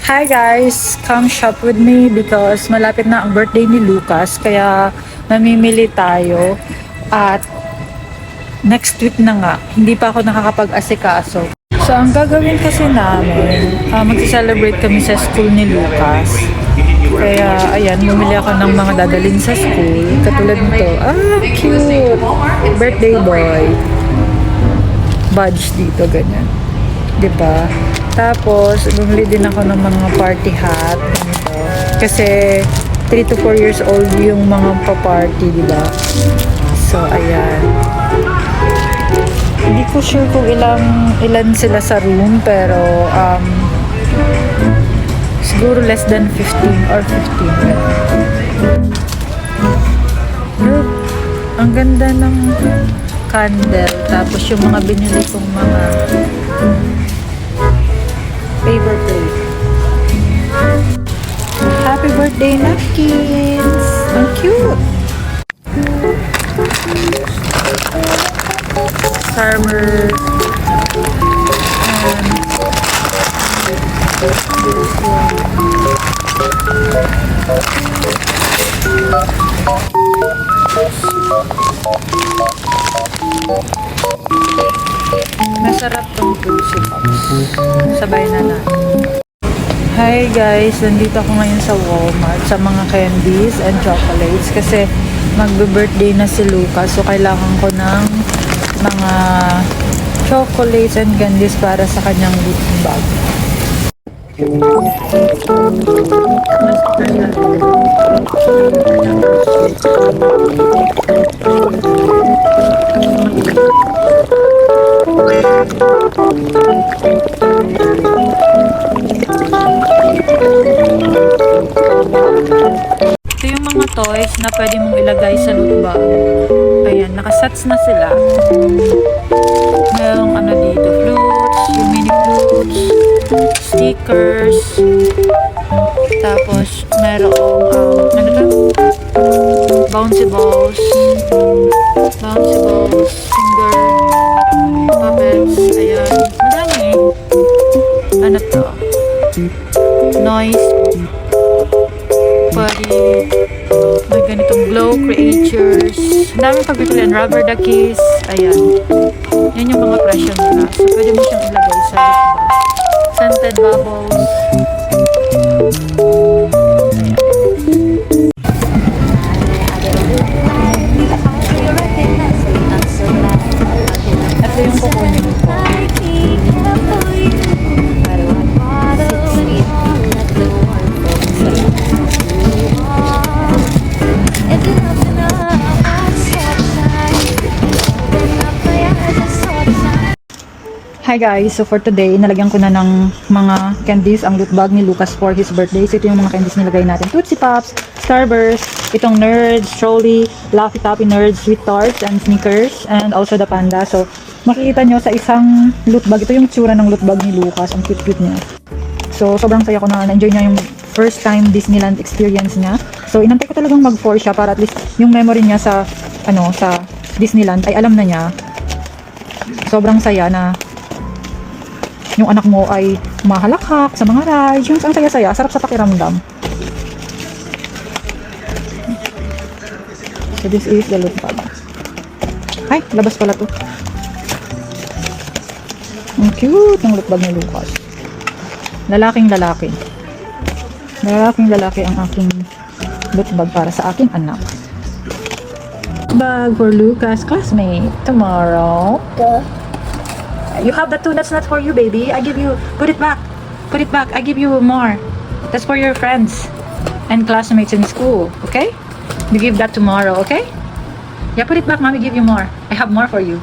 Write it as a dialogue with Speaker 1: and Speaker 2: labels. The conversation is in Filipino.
Speaker 1: Hi guys! Come shop with me because malapit na ang birthday ni Lucas kaya mamimili tayo at next week na nga. Hindi pa ako nakakapag-asikaso. So ang gagawin kasi namin, mag-celebrate kami sa school ni Lucas. Kaya ayan, bumili ako ng mga dadalhin sa school. Katulad nito. Cute! Birthday boy. Badge dito, ganyan. Diba? Tapos, bumili din ako ng mga party hat. Ganito. Kasi, 3 to 4 years old yung mga pa-party, diba? So, ayan. Hindi ko sure kung ilan sila sa room, pero, siguro less than 15 or 15. Look, ang ganda ng candle. Tapos, yung mga binili kong mga paper plate. Happy birthday, napkins! Ang cute! Farmer and this one. Masarap tong puso pops. Sabay na natin. Hi guys! Nandito ako ngayon sa Walmart sa mga candies and chocolates kasi magbe-birthday na si Lucas, so kailangan ko ng mga chocolates and candies para sa kanyang gift bag. Ito yung mga toys na pwede mong ilagay sa loot bag. Ayan, nakasats na sila. Merong ano dito, flutes, yung mini flutes, stickers, tapos merong ano to? Bouncy balls, finger puppets, ayan, madami. Ano to? Noise body, may ganitong glow creatures, ang daming pagpipilian, rubber duckies, ayan, yan yung mga presyo nila, so pwede mo siyang ilagay sa scented bubbles, ayan. Ito yung kukunin ko. Hi guys! So for today, nalagyan ko na ng mga candies ang loot bag ni Lucas for his birthday. So ito yung mga candies nilagay natin. Tootsie Pops, Starburst, itong Nerds, Trolley, Laffy Taffy Nerds, Sweet Tarts, and Snickers, and also the Panda. So makikita nyo sa isang loot bag, ito yung tsura ng loot bag ni Lucas. Ang cute-cute niya. So sobrang saya ko na enjoy niya yung first time Disneyland experience niya. So inantay ko talagang mag-4 siya para at least yung memory niya sa Disneyland ay alam na niya. Sobrang saya na yung anak mo ay mahalakhak sa mga rides. Yung ang saya-saya, sarap sa pakiramdam. So this is the loot bag. Ay, labas pala to. Ang cute ng loot bag ni Lucas. Lalaking lalaki ang aking loot bag para sa aking anak. Bag for Lucas' classmate tomorrow. You have the two, that's not for you, baby. I give you, put it back. I give you more. That's for your friends and classmates in school, okay? You give that tomorrow, okay? Yeah, put it back, mommy give you more. I have more for you.